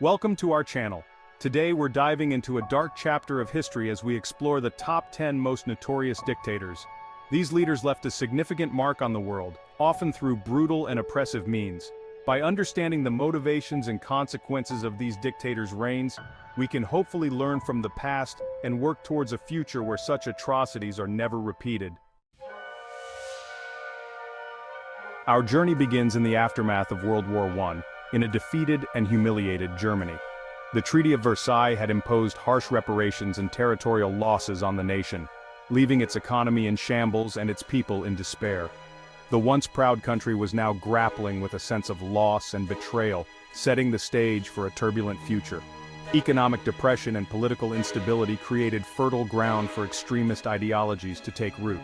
Welcome to our channel. Today we're diving into a dark chapter of history as we explore the top 10 most notorious dictators. These leaders left a significant mark on the world, often through brutal and oppressive means. By understanding the motivations and consequences of these dictators' reigns, we can hopefully learn from the past and work towards a future where such atrocities are never repeated. Our journey begins in the aftermath of World War I, in a defeated and humiliated Germany. The Treaty of Versailles had imposed harsh reparations and territorial losses on the nation, leaving its economy in shambles and its people in despair. The once proud country was now grappling with a sense of loss and betrayal, setting the stage for a turbulent future. Economic depression and political instability created fertile ground for extremist ideologies to take root.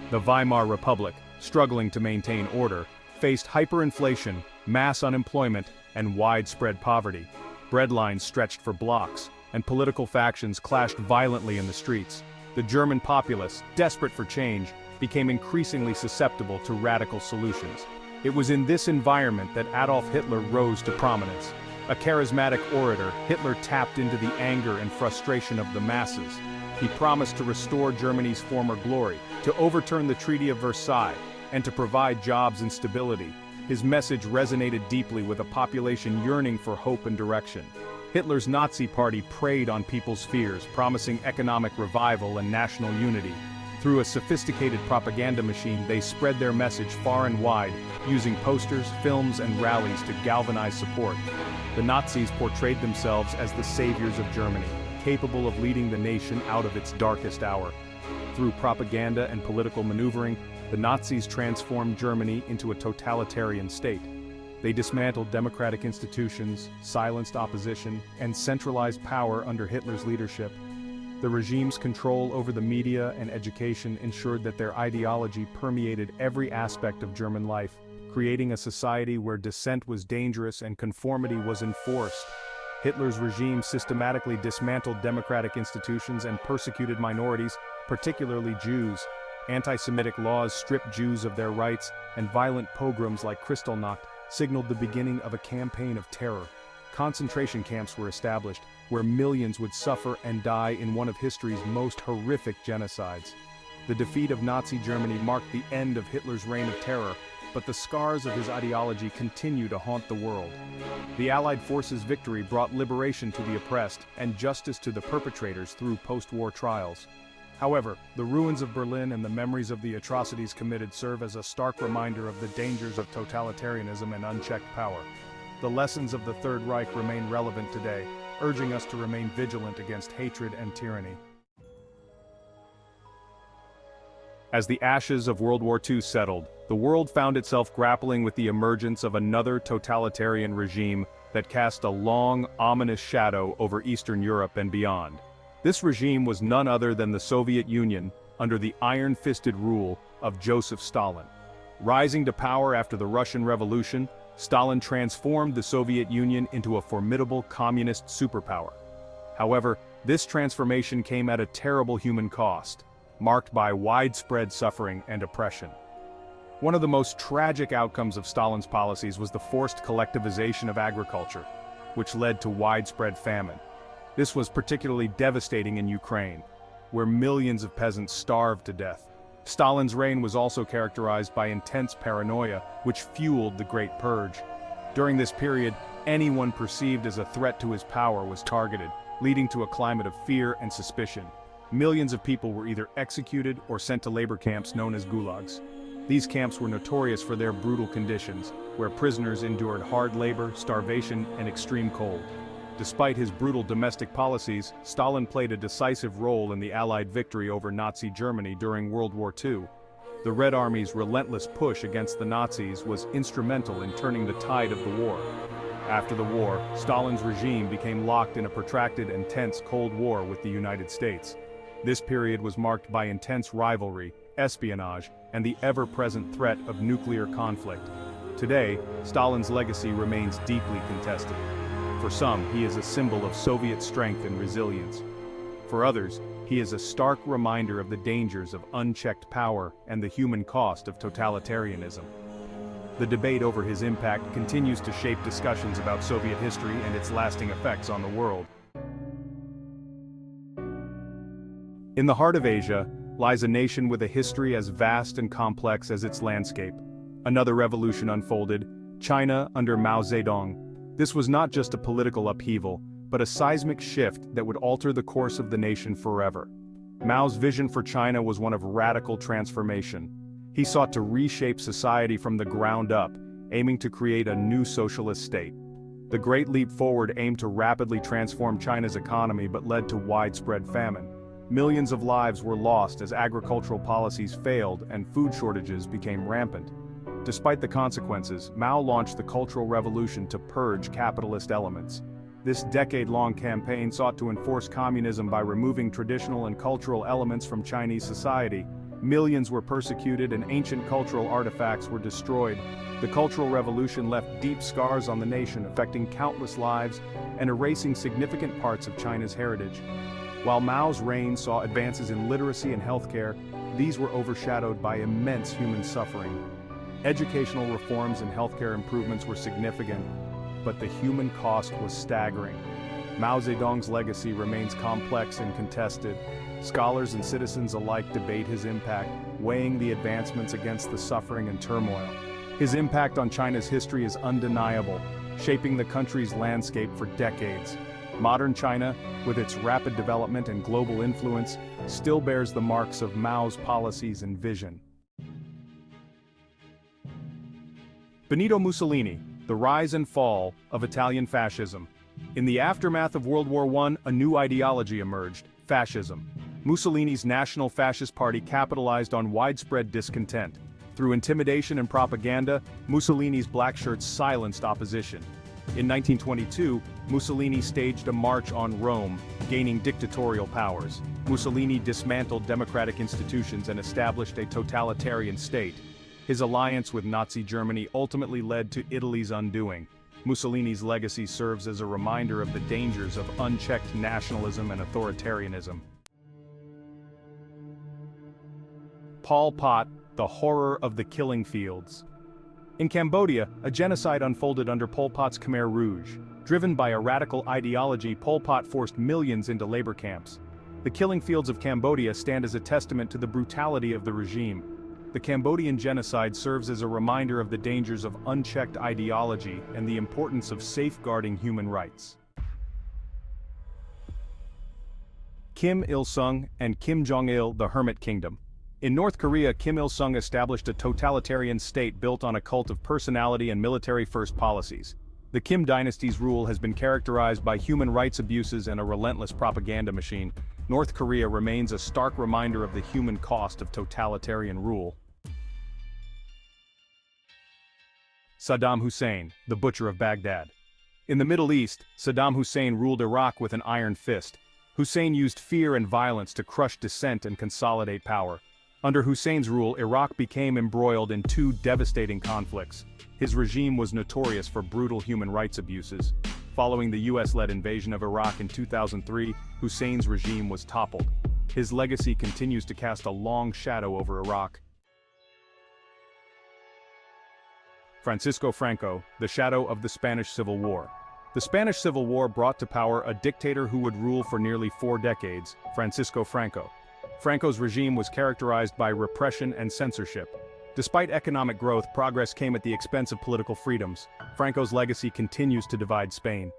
The Weimar Republic, struggling to maintain order, faced hyperinflation, mass unemployment, and widespread poverty. Breadlines stretched for blocks, and political factions clashed violently in the streets. The German populace, desperate for change, became increasingly susceptible to radical solutions. It was in this environment that Adolf Hitler rose to prominence. A charismatic orator, Hitler tapped into the anger and frustration of the masses. He promised to restore Germany's former glory, to overturn the Treaty of Versailles, and to provide jobs and stability. His message resonated deeply with a population yearning for hope and direction. Hitler's Nazi Party preyed on people's fears, promising economic revival and national unity. Through a sophisticated propaganda machine, they spread their message far and wide, using posters, films, and rallies to galvanize support. The Nazis portrayed themselves as the saviors of Germany, capable of leading the nation out of its darkest hour. Through propaganda and political maneuvering, the Nazis transformed Germany into a totalitarian state. They dismantled democratic institutions, silenced opposition, and centralized power under Hitler's leadership. The regime's control over the media and education ensured that their ideology permeated every aspect of German life, creating a society where dissent was dangerous and conformity was enforced. Hitler's regime systematically dismantled democratic institutions and persecuted minorities, particularly Jews. Anti-Semitic laws stripped Jews of their rights, and violent pogroms like Kristallnacht signaled the beginning of a campaign of terror. Concentration camps were established, where millions would suffer and die in one of history's most horrific genocides. The defeat of Nazi Germany marked the end of Hitler's reign of terror, but the scars of his ideology continue to haunt the world. The Allied forces' victory brought liberation to the oppressed and justice to the perpetrators through post-war trials. However, the ruins of Berlin and the memories of the atrocities committed serve as a stark reminder of the dangers of totalitarianism and unchecked power. The lessons of the Third Reich remain relevant today, urging us to remain vigilant against hatred and tyranny. As the ashes of World War II settled, the world found itself grappling with the emergence of another totalitarian regime that cast a long, ominous shadow over Eastern Europe and beyond. This regime was none other than the Soviet Union, under the iron-fisted rule of Joseph Stalin. Rising to power after the Russian Revolution, Stalin transformed the Soviet Union into a formidable communist superpower. However, this transformation came at a terrible human cost, marked by widespread suffering and oppression. One of the most tragic outcomes of Stalin's policies was the forced collectivization of agriculture, which led to widespread famine. This was particularly devastating in Ukraine, where millions of peasants starved to death. Stalin's reign was also characterized by intense paranoia, which fueled the Great Purge. During this period, anyone perceived as a threat to his power was targeted, leading to a climate of fear and suspicion. Millions of people were either executed or sent to labor camps known as gulags. These camps were notorious for their brutal conditions, where prisoners endured hard labor, starvation, and extreme cold. Despite his brutal domestic policies, Stalin played a decisive role in the Allied victory over Nazi Germany during World War II. The Red Army's relentless push against the Nazis was instrumental in turning the tide of the war. After the war, Stalin's regime became locked in a protracted and tense Cold War with the United States. This period was marked by intense rivalry, espionage, and the ever-present threat of nuclear conflict. Today, Stalin's legacy remains deeply contested. For some, he is a symbol of Soviet strength and resilience. For others, he is a stark reminder of the dangers of unchecked power and the human cost of totalitarianism. The debate over his impact continues to shape discussions about Soviet history and its lasting effects on the world. In the heart of Asia lies a nation with a history as vast and complex as its landscape. Another revolution unfolded, China under Mao Zedong. This was not just a political upheaval, but a seismic shift that would alter the course of the nation forever. Mao's vision for China was one of radical transformation. He sought to reshape society from the ground up, aiming to create a new socialist state. The Great Leap Forward aimed to rapidly transform China's economy but led to widespread famine. Millions of lives were lost as agricultural policies failed and food shortages became rampant. Despite the consequences, Mao launched the Cultural Revolution to purge capitalist elements. This decade-long campaign sought to enforce communism by removing traditional and cultural elements from Chinese society. Millions were persecuted and ancient cultural artifacts were destroyed. The Cultural Revolution left deep scars on the nation, affecting countless lives and erasing significant parts of China's heritage. While Mao's reign saw advances in literacy and healthcare, these were overshadowed by immense human suffering. Educational reforms and healthcare improvements were significant, but the human cost was staggering. Mao Zedong's legacy remains complex and contested. Scholars and citizens alike debate his impact, weighing the advancements against the suffering and turmoil. His impact on China's history is undeniable, shaping the country's landscape for decades. Modern China, with its rapid development and global influence, still bears the marks of Mao's policies and vision. Benito Mussolini, the rise and fall of Italian fascism. In the aftermath of World War I, a new ideology emerged, fascism. Mussolini's National Fascist Party capitalized on widespread discontent. Through intimidation and propaganda, Mussolini's black shirts silenced opposition. In 1922, Mussolini staged a march on Rome, gaining dictatorial powers. Mussolini dismantled democratic institutions and established a totalitarian state. His alliance with Nazi Germany ultimately led to Italy's undoing. Mussolini's legacy serves as a reminder of the dangers of unchecked nationalism and authoritarianism. Pol Pot, the horror of the killing fields. In Cambodia, a genocide unfolded under Pol Pot's Khmer Rouge. Driven by a radical ideology, Pol Pot forced millions into labor camps. The killing fields of Cambodia stand as a testament to the brutality of the regime. The Cambodian genocide serves as a reminder of the dangers of unchecked ideology and the importance of safeguarding human rights. Kim Il-sung and Kim Jong-il, the Hermit Kingdom. In North Korea, Kim Il-sung established a totalitarian state built on a cult of personality and military-first policies. The Kim dynasty's rule has been characterized by human rights abuses and a relentless propaganda machine. North Korea remains a stark reminder of the human cost of totalitarian rule. Saddam Hussein, the Butcher of Baghdad. In the Middle East, Saddam Hussein ruled Iraq with an iron fist. Hussein used fear and violence to crush dissent and consolidate power. Under Hussein's rule, Iraq became embroiled in two devastating conflicts. His regime was notorious for brutal human rights abuses. Following the US-led invasion of Iraq in 2003, Hussein's regime was toppled. His legacy continues to cast a long shadow over Iraq. Francisco Franco, the shadow of the Spanish Civil War. The Spanish Civil War brought to power a dictator who would rule for nearly 4 decades, Francisco Franco. Franco's regime was characterized by repression and censorship. Despite economic growth, progress came at the expense of political freedoms. Franco's legacy continues to divide Spain.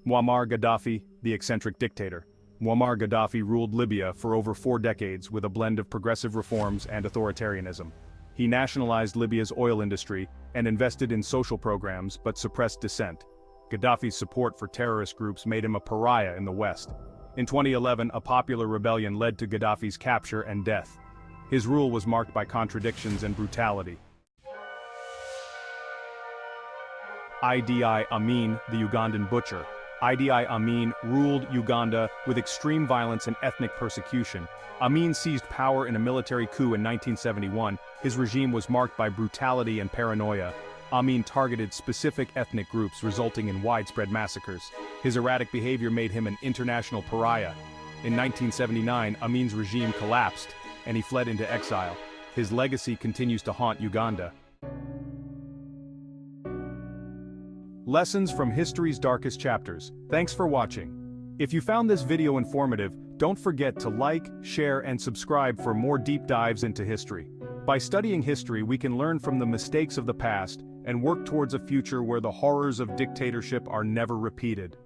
Muammar Gaddafi, the Eccentric Dictator. Muammar Gaddafi ruled Libya for over 4 decades with a blend of progressive reforms and authoritarianism. He nationalized Libya's oil industry and invested in social programs but suppressed dissent. Gaddafi's support for terrorist groups made him a pariah in the West. In 2011, a popular rebellion led to Gaddafi's capture and death. His rule was marked by contradictions and brutality. Idi Amin, the Ugandan Butcher. Idi Amin ruled Uganda with extreme violence and ethnic persecution. Amin seized power in a military coup in 1971. His regime was marked by brutality and paranoia. Amin targeted specific ethnic groups, resulting in widespread massacres. His erratic behavior made him an international pariah. In 1979, Amin's regime collapsed, and he fled into exile. his legacy continues to haunt Uganda. Lessons from history's darkest chapters. Thanks for watching. If you found this video informative, don't forget to like, share, and subscribe for more deep dives into history. By studying history, we can learn from the mistakes of the past and work towards a future where the horrors of dictatorship are never repeated.